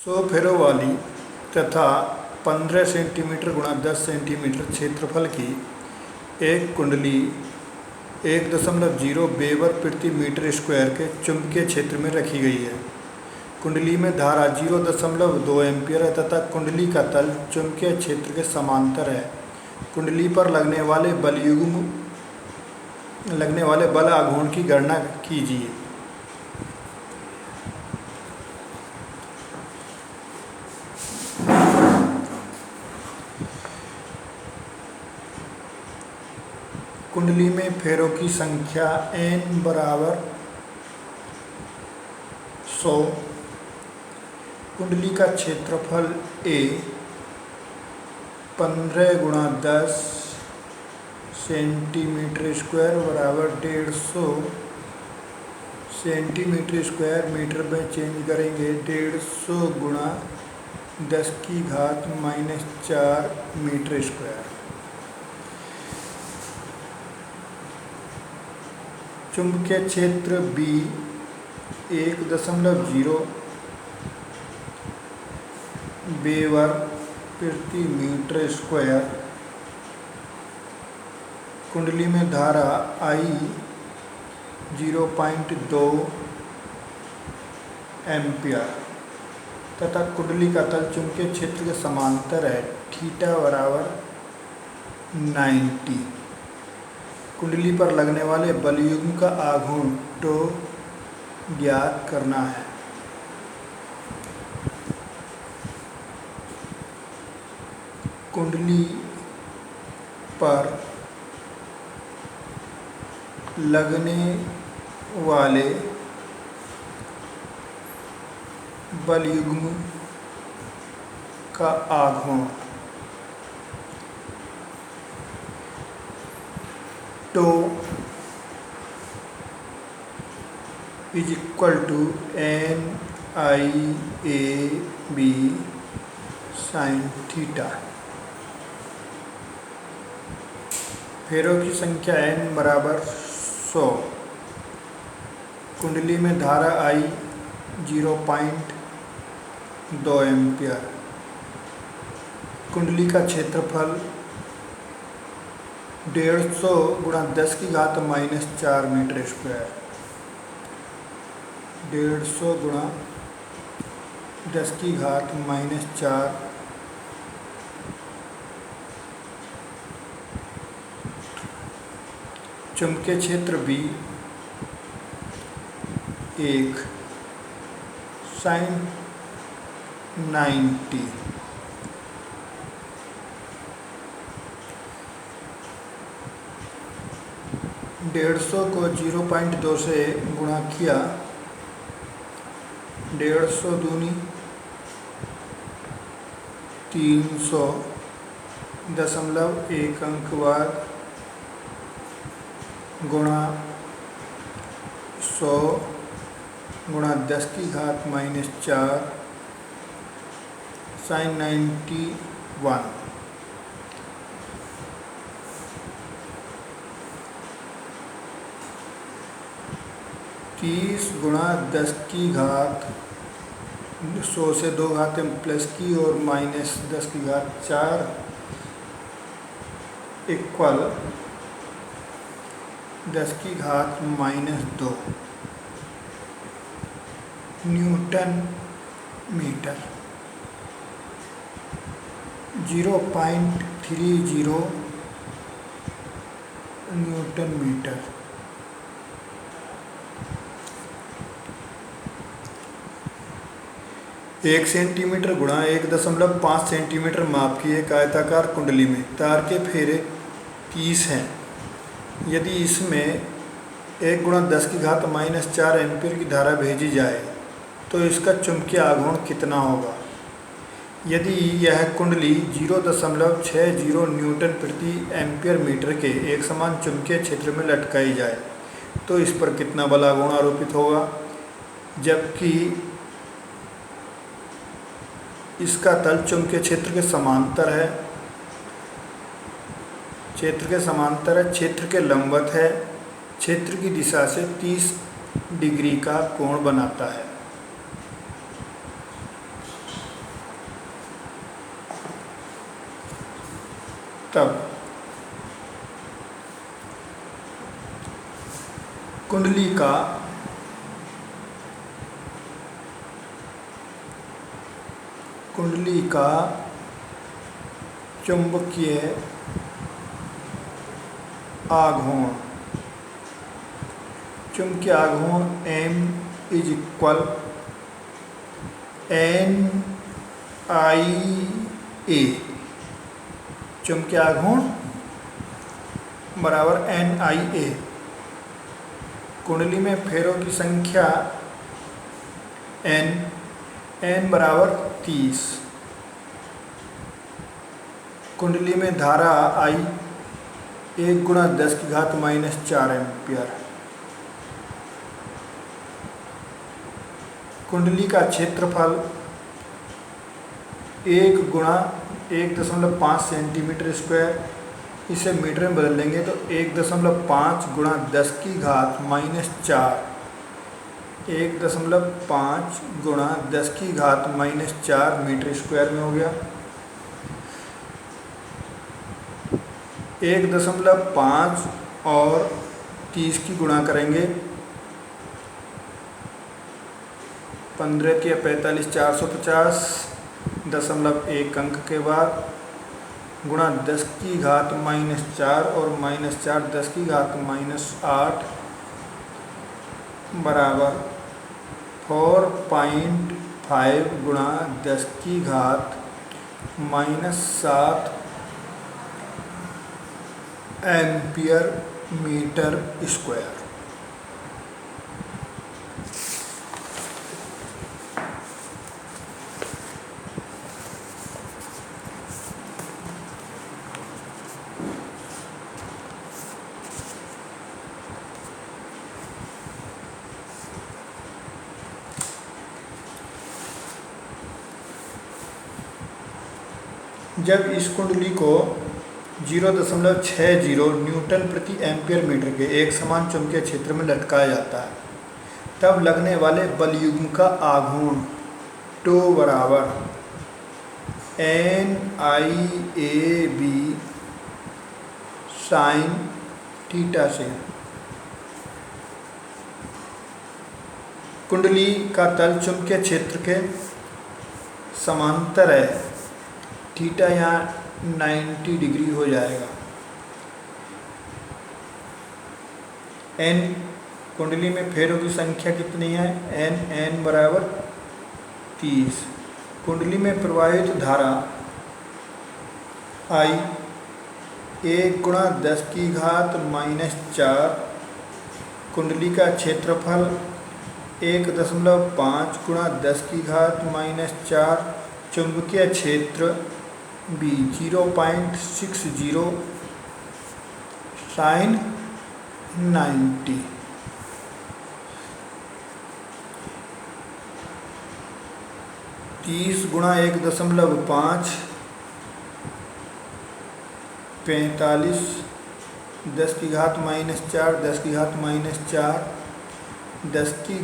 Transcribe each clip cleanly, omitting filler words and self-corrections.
100 फेरों वाली तथा 15 सेंटीमीटर गुणा 10 सेंटीमीटर क्षेत्रफल की एक कुंडली 1.0 वेबर प्रति मीटर स्क्वायर के चुंबकीय क्षेत्र में रखी गई है। कुंडली में धारा 0.2 एम्पीयर है तथा कुंडली का तल चुंबकीय क्षेत्र के समांतर है। कुंडली पर लगने वाले बल आघूर्ण की गणना कीजिए। कुंडली में फेरों की संख्या n बराबर 100। कुंडली का क्षेत्रफल A 15 गुणा 10 सेंटीमीटर स्क्वायर बराबर 150 सेंटीमीटर स्क्वायर मीटर में चेंज करेंगे 150 गुणा 10 की घात -4 मीटर स्क्वायर। चुंबकीय क्षेत्र B 1.0 वेबर प्रति मीटर स्क्वायर। कुंडली में धारा I 0.2 एम्पियर तथा कुंडली का तल चुंबकीय क्षेत्र के समांतर है। थीटा बराबर 90। कुंडली पर लगने वाले बलयुग्म का आघूर्ण टो ज्ञात करना है। कुंडली पर लगने वाले बलयुग्म का आघूर्ण tau is equal to NIAB sine theta. फेरों की संख्या n बराबर 100। कुंडली में धारा I 0.2 एम्पियर। कुंडली का क्षेत्रफल 150 गुणा 10 की घात -4 मीटर स्क्वायर। 150 गुणा 10 की घात -4 चुंबकीय क्षेत्र B 1 साइन 90। डेढ़ सौ को 0.2 से गुणा किया 150 दूनी 300.1 अंक बाद गुणा 100 गुणा 10 की घात -4 साइन 91। 30 गुणा 10 की घात 100 से 2 घातें प्लस की और -10 की घात 4 इक्वल 10 की घात -2 न्यूटन मीटर। 0.30 newton metre. एक सेंटीमीटर गुणा 1.5 सेंटीमीटर माप की एक आयताकार कुंडली में तार के फेरे 30 हैं। यदि इसमें 1 गुणा 10 की घात -4 एम्पीयर की धारा भेजी जाए तो इसका चुंबकीय आघूर्ण कितना होगा? यदि यह कुंडली 0.60 न्यूटन प्रति एम्पीयर मीटर के एक समान चुंबकीय क्षेत्र में लटकाई जाए तो इस पर कितना बल आघूर्ण आरोपित होगा? जबकि इसका तल चुंबकीय क्षेत्र के समांतर है, क्षेत्र के लंबवत है, क्षेत्र की दिशा से 30 डिग्री का कोण बनाता है। तब कुंडली का चुंबकीय आघूर्ण M इज इक्वल NIA। चुंबकीय आघूर्ण बराबर NIA। कुंडली में फेरों की संख्या n बराबर 30। कुंडली में धारा I 1 × 10⁻⁴ एम्पियर। कुंडली का क्षेत्रफल 1 × 1.5 सेंटीमीटर स्क्वायर। इसे मीटर में बदल लेंगे तो 1.5 × 10⁻⁴ 1.5 × 10⁻⁴ मीटर स्क्वायर में हो गया। 1.5 और 30 की गुणा करेंगे, 15 के 45 450 .1 अंक के बाद गुणा 10⁻⁴ और -4 10⁻⁸ बराबर 4.5 × 10⁻⁷ एम्पियर मीटर स्क्वायर। जब इस कुंडली को 0.60 न्यूटन प्रति एम्पियर मीटर के एक समान चुंबकीय क्षेत्र में लटकाया जाता है, तब लगने वाले बल युग्म का आघूर्ण टो बराबर NIAB sin थीटा से। कुंडली का तल चुंबकीय क्षेत्र के समांतर है, थीटा यहाँ 90 डिग्री हो जाएगा। n कुंडली में फेरों की संख्या कितनी है? n बराबर 30। कुंडली में प्रवाहित धारा I 1 × 10⁻⁴। कुंडली का क्षेत्रफल 1.5 × 10⁻⁴। चुंबकीय क्षेत्र B 0.60 sin 90। तीस गुणा 1.5 45 10⁻⁴ 10⁻⁴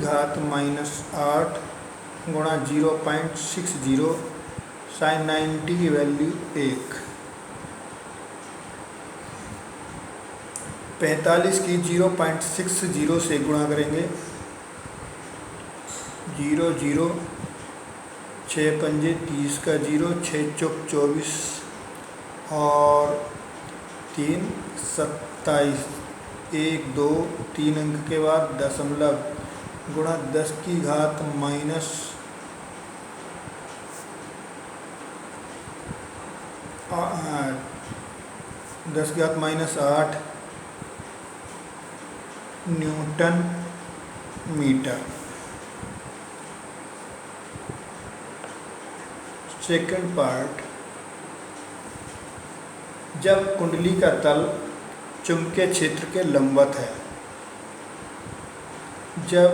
गुणा 0.60 sin 90 की वैल्यू 1। 45 की 0.60 से गुणा करेंगे, 0 0 6 पंजे 30 का 0 6 चौक 24 और 3 27 1 2 3 अंक के बाद दशमलव गुणा 10⁻⁻⁸ न्यूटन मीटर। सेकंड पार्ट, जब कुंडली का तल चुंबकीय क्षेत्र के लंबवत है। जब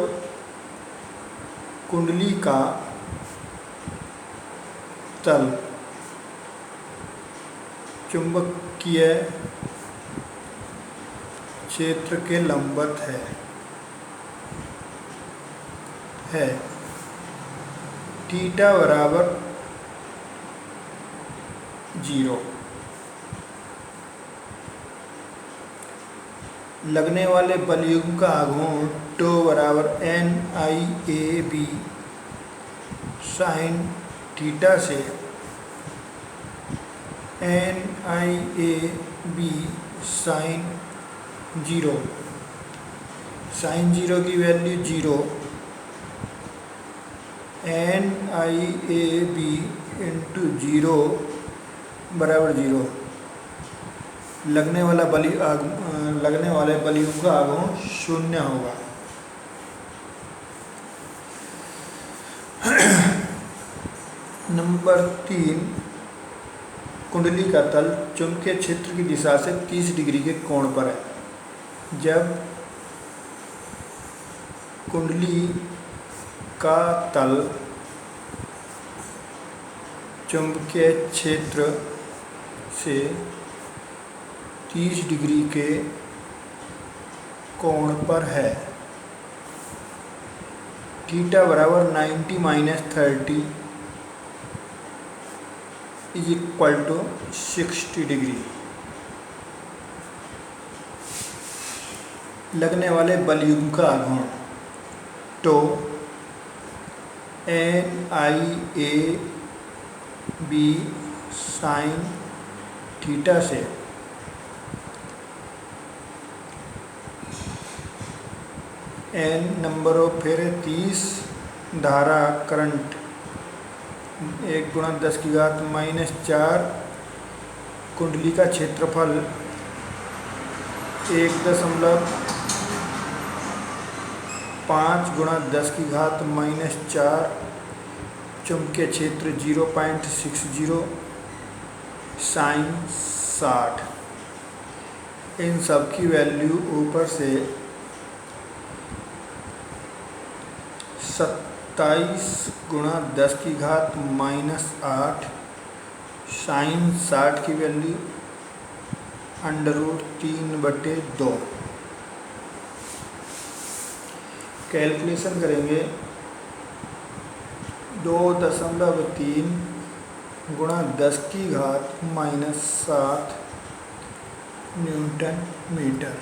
कुंडली का तल चुंबकीय क्षेत्र के लंबवत है थीटा बराबर 0। लगने वाले बलयुग्म का आघूर्ण टो बराबर NIAB साइन थीटा से NIAB साइन 0, साइन 0 की वैल्यू 0, NIAB इंटू 0 बराबर 0। लगने वाले बलयुग्म का आघूर्ण 0 होगा। नंबर 3, कुंडली का तल चुंबकीय क्षेत्र की दिशा से 30 डिग्री के कोण पर है। जब कुंडली का तल चुंबकीय क्षेत्र से 30 डिग्री के कोण पर है, थीटा बराबर 90 minus 30 is equal to 60 degree. लगने वाले बलयुग्म का आघूर्ण तो NIAB साइन थीटा से N नंबर ऑफ फेरे 30, धारा करंट 1 गुणा 10 की घात -4, कुंडली का क्षेत्रफल 1.5 गुणा 10 की घात -4, चुंबकीय क्षेत्र 0.60, साइन 60। इन सब की वैल्यू ऊपर से 27 गुणा 10 की घात -8, साइन 60 की वैल्यू √3/2। कैलकुलेशन करेंगे 2.3 गुणा 10 की घात -7 न्यूटन मीटर।